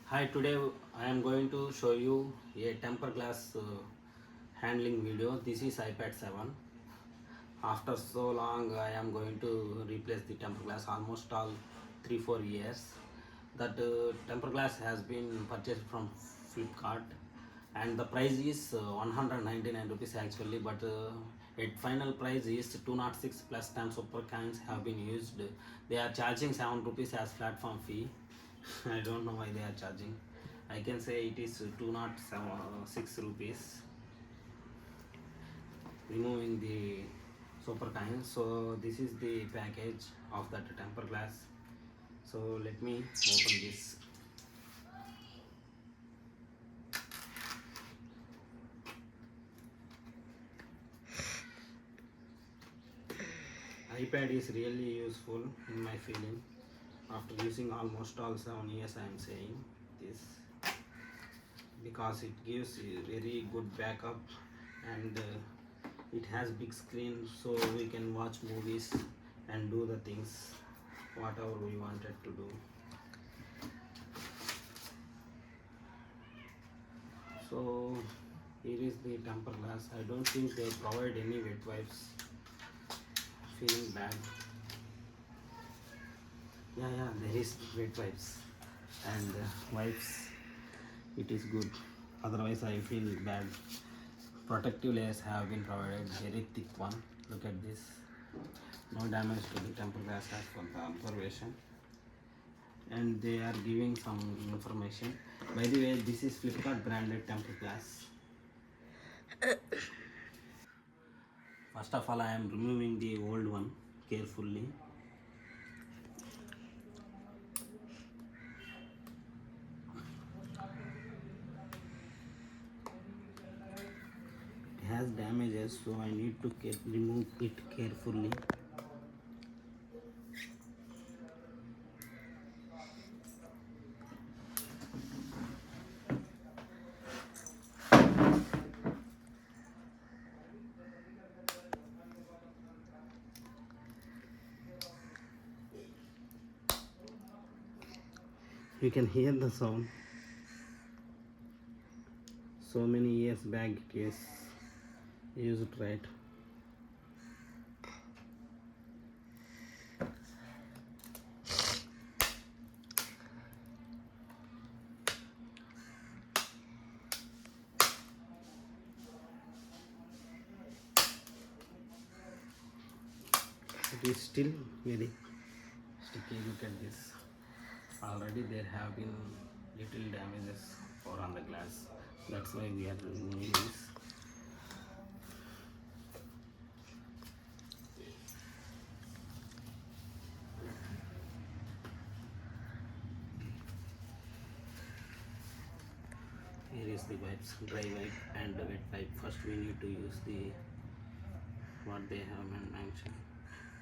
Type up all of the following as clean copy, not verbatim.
Hi, today I am going to show you a temper glass handling video. This is iPad 7. After so long, I am going to replace the temper glass almost all 3-4 years. That temper glass has been purchased from Flipkart and the price is 199 rupees actually, but its final price is 206 plus 10 super coins have been used. They are charging 7 rupees as platform fee. I don't know why they are charging. I can say it is 206 rupees removing the super kind. So this is the package of that temper glass. So let me open this. iPad is really useful in my feeling. After using almost all 7 years, I am saying this because it gives a very good backup and it has big screen, so we can watch movies and do the things whatever we wanted to do. So here is the temper glass. I don't think they provide any wet wipes. Feeling bad. Yeah, there is wet wipes and wipes. It is good. Otherwise, I feel bad. Protective layers have been provided. Very thick one. Look at this. No damage to the temper glass as per the observation. And they are giving some information. By the way, this is Flipkart branded temper glass. First of all, I am removing the old one carefully. It has damages, so I need to remove it carefully. You can hear the sound. So many years back it is used, right? It is still very sticky. Look at this. Already there have been little damages for on the glass. That's why we are removing this. Here is the wipes, dry wipe and the wet wipe. First we need to use the what they have mentioned.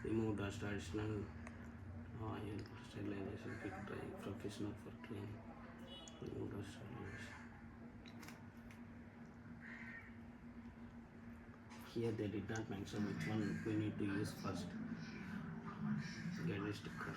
Remove dust, additional oil, sterilization, quick dry, professional for clean. Remove dust, sterilization. Here they did not mention which one we need to use first. Get a sticker.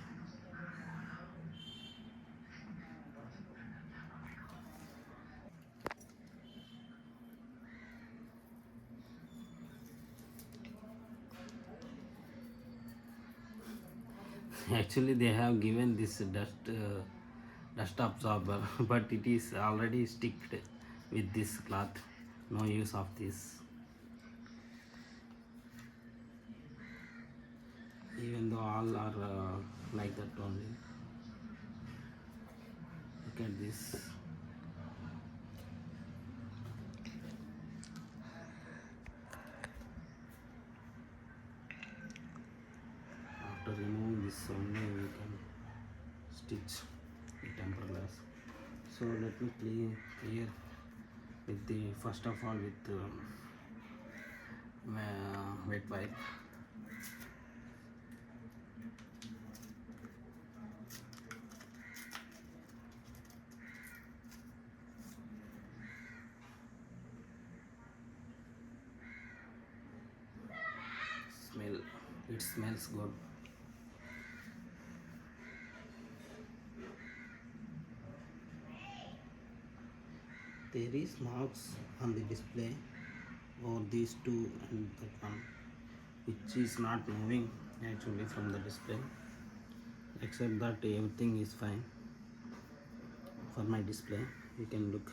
Actually they have given this dust absorber but it is already sticked with this cloth. No use of this, even though all are like that only. Look at this. After removing this only we can stitch the temper glass. So let me clear with the first of all with wet wipe. Smell, it smells good. there is marks on the display or these two and that one, which is not moving actually from the display, except that everything is fine for my display. You can look.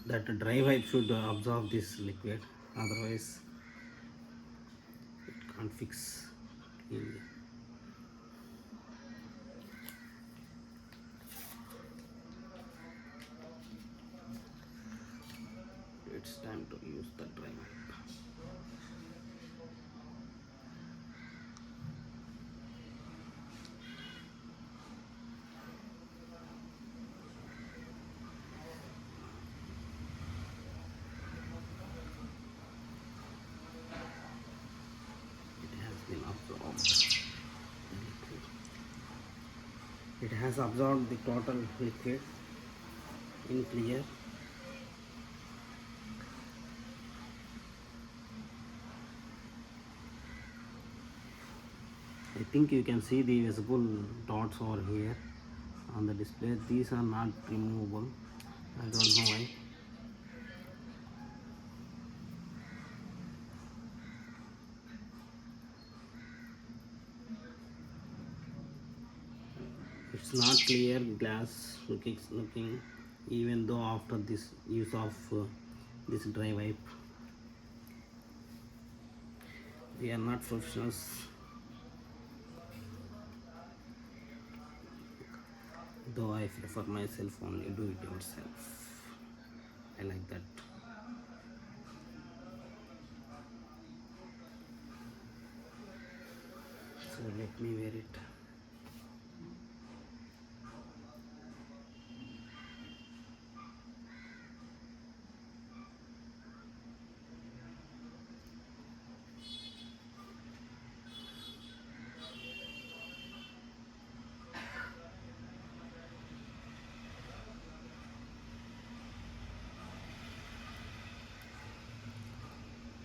That dry wipe should absorb this liquid, otherwise it can't fix cleanly. It's time to use the dry wipe. It has been absorbed. It has absorbed the total liquid in clear. I think you can see the visible dots over here on the display. These are not removable. I don't know why. It's not clear glass looking, even though after this use of this dry wipe. We are not professionals, though I prefer myself only do it yourself. I like that. So let me wear it.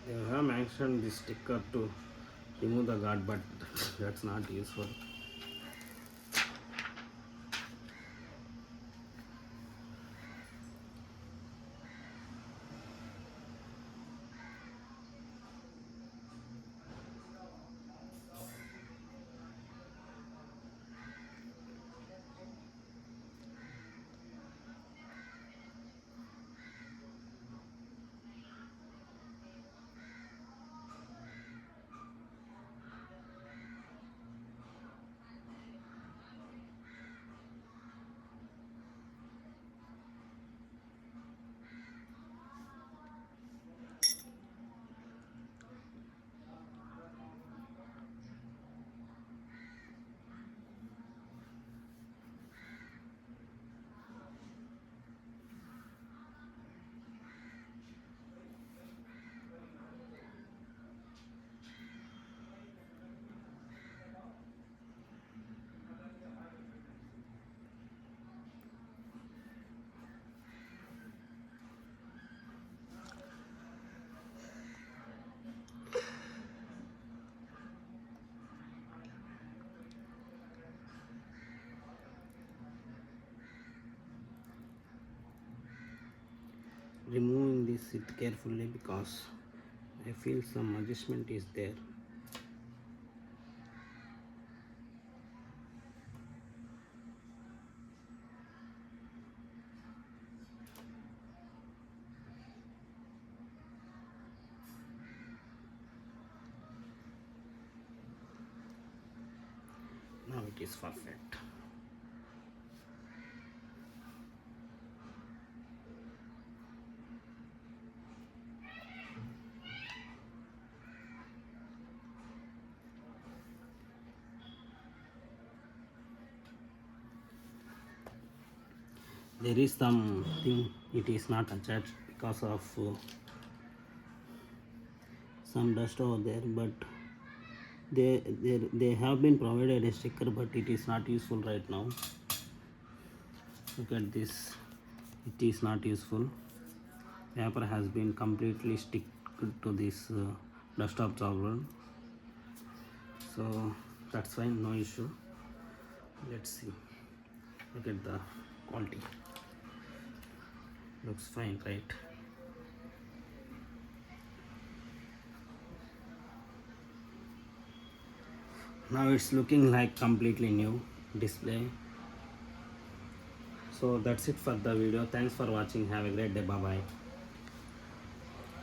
They have mentioned this sticker to remove the guard, but that's not useful. Removing this it carefully because I feel some adjustment is there. Now it is perfect. There is something it is not attached because of some dust over there, but they have been provided a sticker, but it is not useful right now. Look at this, it is not useful. Paper has been completely stick to this dust absorber, so that's fine, no issue. Let's see, look at the quality, looks fine, right? Now it's looking like completely new display. So that's it for the video. Thanks for watching. Have a great day. Bye bye.